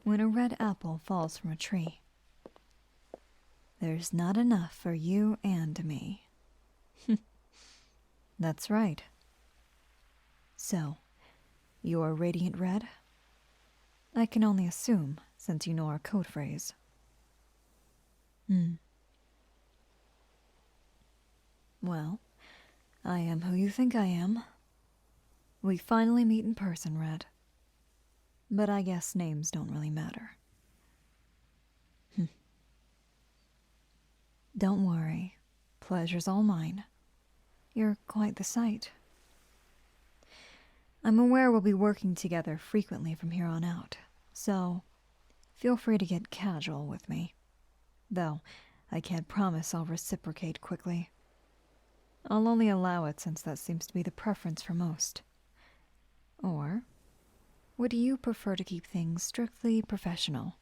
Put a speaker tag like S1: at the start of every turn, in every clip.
S1: when a red apple falls from a tree. There's not enough for you and me. That's right. So, you're Radiant Red? I can only assume, since you know our code phrase. Well, I am who you think I am. We finally meet in person, Red. But I guess names don't really matter. Don't worry. Pleasure's all mine. You're quite the sight. I'm aware we'll be working together frequently from here on out, so feel free to get casual with me. Though, I can't promise I'll reciprocate quickly. I'll only allow it since that seems to be the preference for most. Or, would you prefer to keep things strictly professional?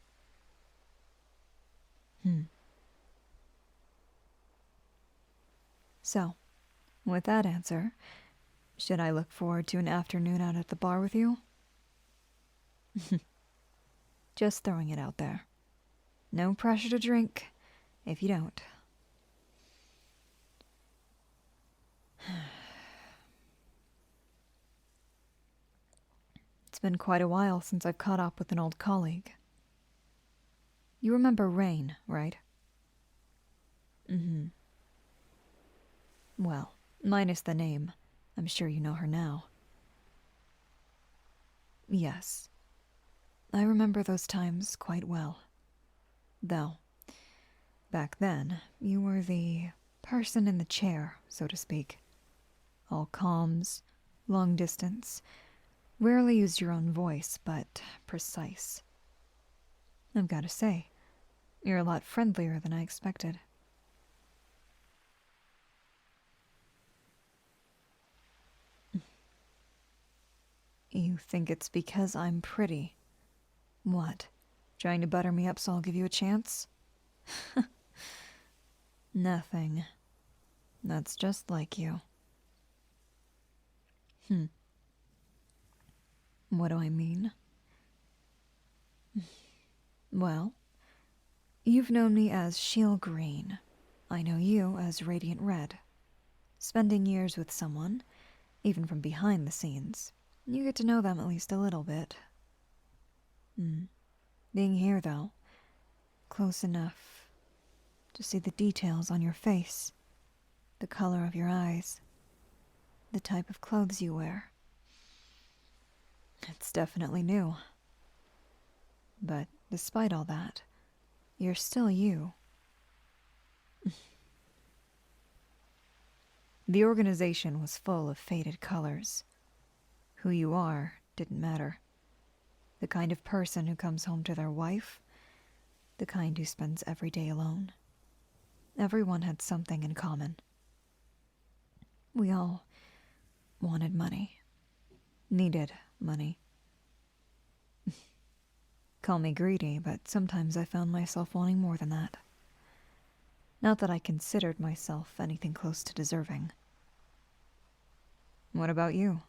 S1: So, with that answer, should I look forward to an afternoon out at the bar with you? Just throwing it out there. No pressure to drink, if you don't. It's been quite a while since I've caught up with an old colleague. You remember Rain, right? Well, minus the name. I'm sure you know her now. Yes. I remember those times quite well. Though, back then, you were the person in the chair, so to speak. All comms, long distance, rarely used your own voice, but precise. I've got to say, you're a lot friendlier than I expected. You think it's because I'm pretty? What? Trying to butter me up so I'll give you a chance? Nothing. That's just like you. What do I mean? Well, you've known me as Shield Green. I know you as Radiant Red. Spending years with someone, even from behind the scenes, you get to know them at least a little bit. Being here, though, close enough to see the details on your face, the color of your eyes, the type of clothes you wear. It's definitely new. But despite all that, you're still you. The organization was full of faded colors. Who you are didn't matter. The kind of person who comes home to their wife, the kind who spends every day alone. Everyone had something in common. We all wanted money. Needed money. Call me greedy, but sometimes I found myself wanting more than that. Not that I considered myself anything close to deserving. What about you?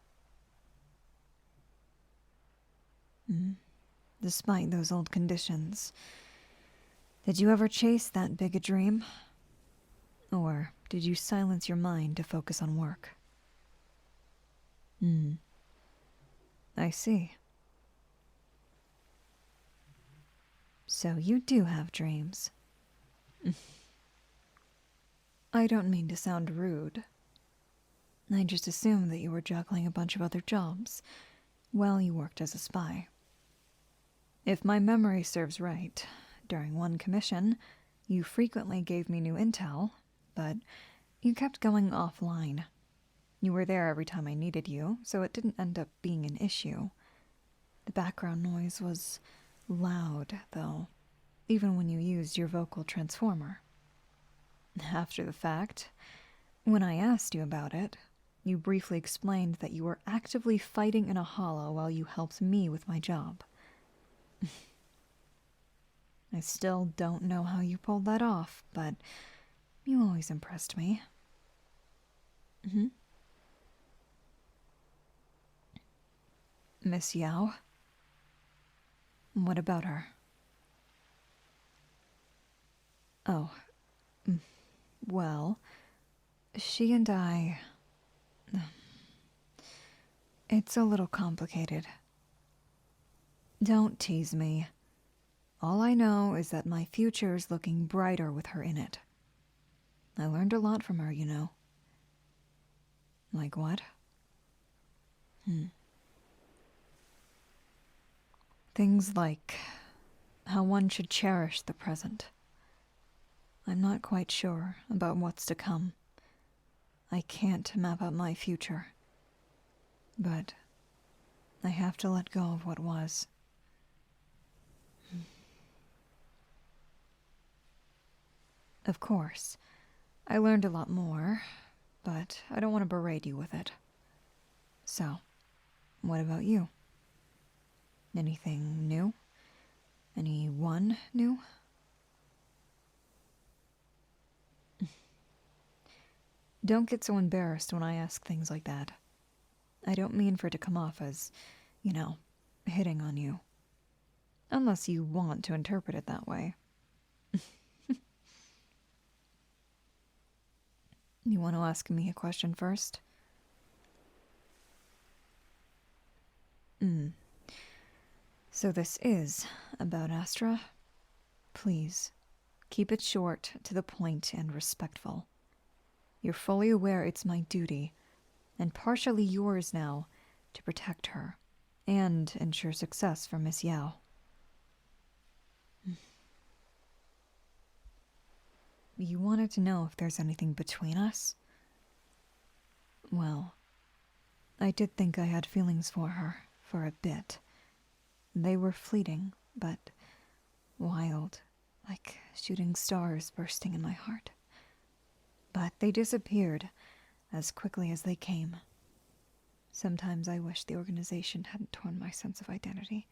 S1: Despite those old conditions, did you ever chase that big a dream? Or did you silence your mind to focus on work? I see. So you do have dreams. I don't mean to sound rude. I just assumed that you were juggling a bunch of other jobs while you worked as a spy. If my memory serves right, during one commission, you frequently gave me new intel, but you kept going offline. You were there every time I needed you, so it didn't end up being an issue. The background noise was loud, though, even when you used your vocal transformer. After the fact, when I asked you about it, you briefly explained that you were actively fighting in a hollow while you helped me with my job. I still don't know how you pulled that off, but you always impressed me. Miss Yao? What about her? Oh, well, she and I... It's a little complicated. Don't tease me. All I know is that my future is looking brighter with her in it. I learned a lot from her, you know. Like what? Things like how one should cherish the present. I'm not quite sure about what's to come. I can't map out my future. But I have to let go of what was. Of course, I learned a lot more, but I don't want to berate you with it. So, what about you? Anything new? Anyone new? Don't get so embarrassed when I ask things like that. I don't mean for it to come off as, hitting on you. Unless you want to interpret it that way. You want to ask me a question first? So this is about Astra? Please, keep it short, to the point, and respectful. You're fully aware it's my duty, and partially yours now, to protect her, and ensure success for Miss Yao. You wanted to know if there's anything between us? Well, I did think I had feelings for her, for a bit. They were fleeting, but wild, like shooting stars bursting in my heart. But they disappeared as quickly as they came. Sometimes I wish the organization hadn't torn my sense of identity.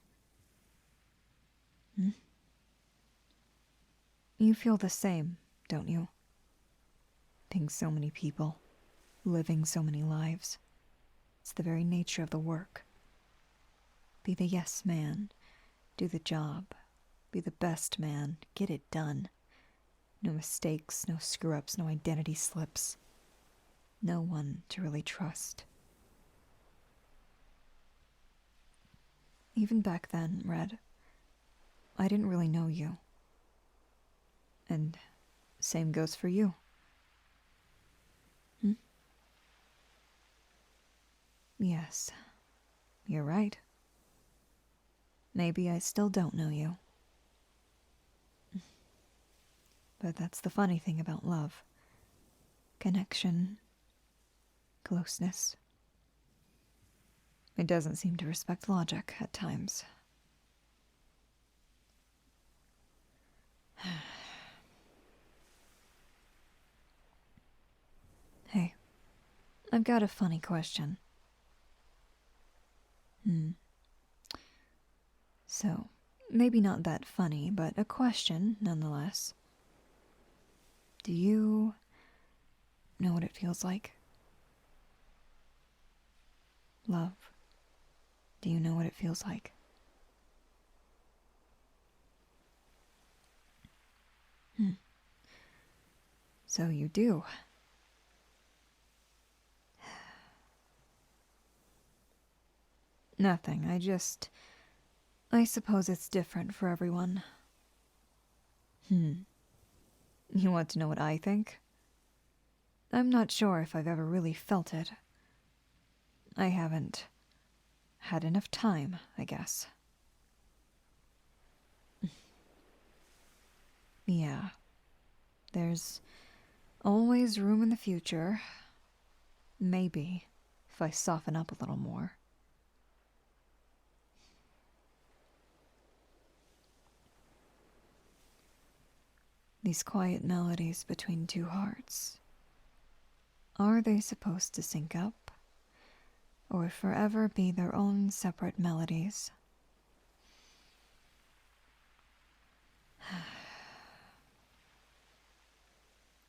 S1: You feel the same, don't you? Being so many people, living so many lives. It's the very nature of the work. Be the yes man, do the job, be the best man, get it done. No mistakes, no screw-ups, no identity slips. No one to really trust. Even back then, Red, I didn't really know you. And same goes for you. Yes, you're right. Maybe I still don't know you. But that's the funny thing about love. Connection. Closeness. It doesn't seem to respect logic at times. Hey, I've got a funny question. So, maybe not that funny, but a question nonetheless. Do you know what it feels like? Love. Do you know what it feels like? So you do. Nothing, I suppose it's different for everyone. You want to know what I think? I'm not sure if I've ever really felt it. I haven't had enough time, I guess. Yeah. There's always room in the future. Maybe, if I soften up a little more. These quiet melodies between two hearts. Are they supposed to sync up? Or forever be their own separate melodies?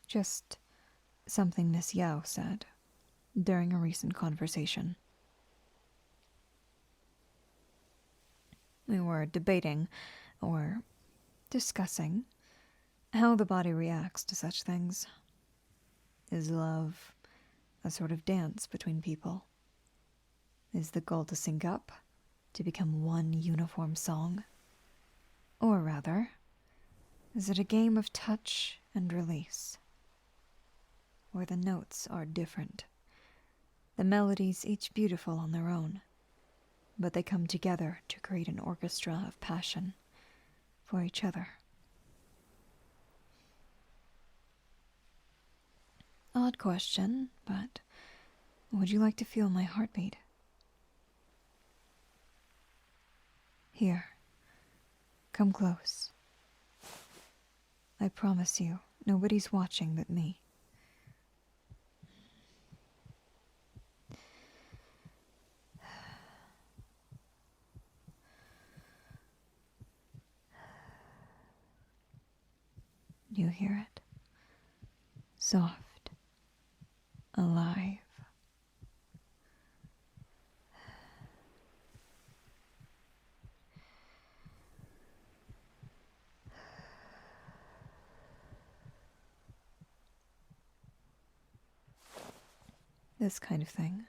S1: Just something Miss Yao said during a recent conversation. We were debating, or discussing, how the body reacts to such things. Is love a sort of dance between people? Is the goal to sync up, to become one uniform song? Or rather, is it a game of touch and release, where the notes are different, the melodies each beautiful on their own, but they come together to create an orchestra of passion for each other? Odd question, but would you like to feel my heartbeat? Here, come close. I promise you, nobody's watching but me. You hear it? Soft, alive. This kind of thing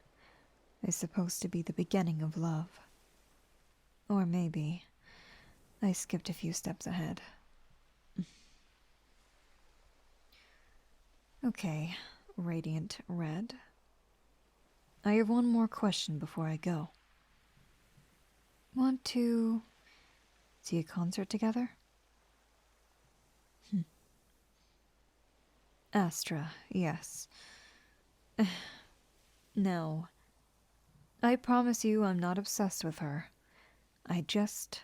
S1: is supposed to be the beginning of love. Or maybe I skipped a few steps ahead. Okay, Radiant Red. I have one more question before I go. Want to see a concert together? Astra, yes. No. I promise you I'm not obsessed with her. I just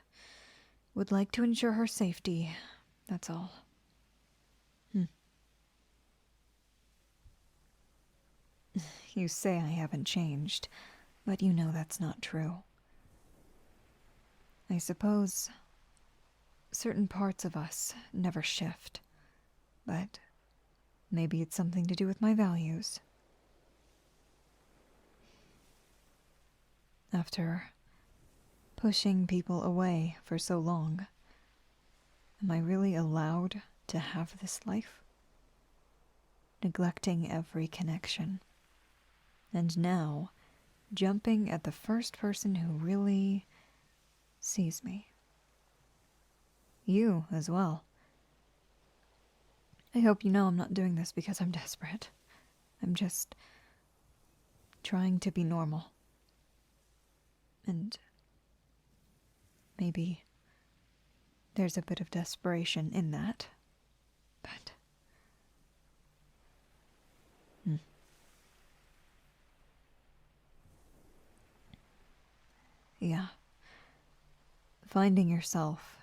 S1: would like to ensure her safety, that's all. You say I haven't changed, but you know that's not true. I suppose certain parts of us never shift, but maybe it's something to do with my values. After pushing people away for so long, am I really allowed to have this life? Neglecting every connection. And now, jumping at the first person who really sees me. You as well. I hope you know I'm not doing this because I'm desperate. I'm just trying to be normal. And maybe there's a bit of desperation in that, but yeah. Finding yourself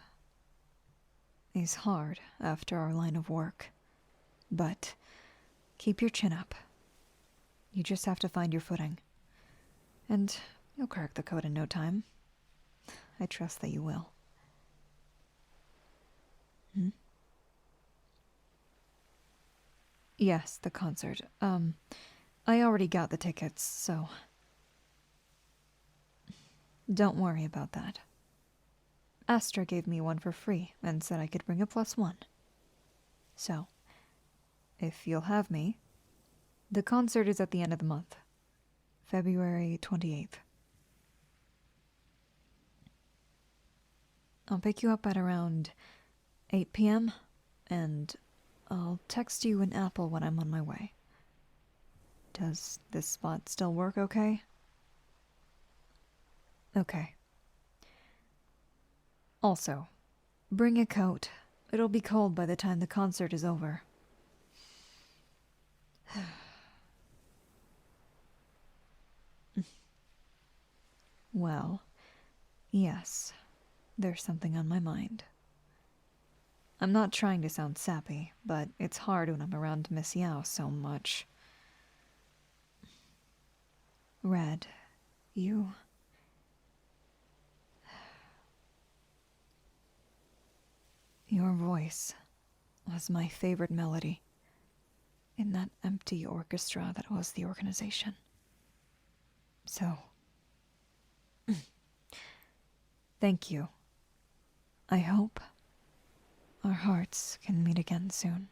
S1: is hard after our line of work, but keep your chin up. You just have to find your footing, and you'll crack the code in no time. I trust that you will. Yes, the concert. I already got the tickets, so don't worry about that. Astra gave me one for free and said I could bring a +1. So, if you'll have me, the concert is at the end of the month, February 28th. I'll pick you up at around 8 p.m., and I'll text you an apple when I'm on my way. Does this spot still work okay? Okay. Also, bring a coat. It'll be cold by the time the concert is over. Well, yes, there's something on my mind. I'm not trying to sound sappy, but it's hard when I'm around Miss Yao so much. Red, Your voice was my favorite melody in that empty orchestra that was the organization. So, thank you I hope our hearts can meet again soon.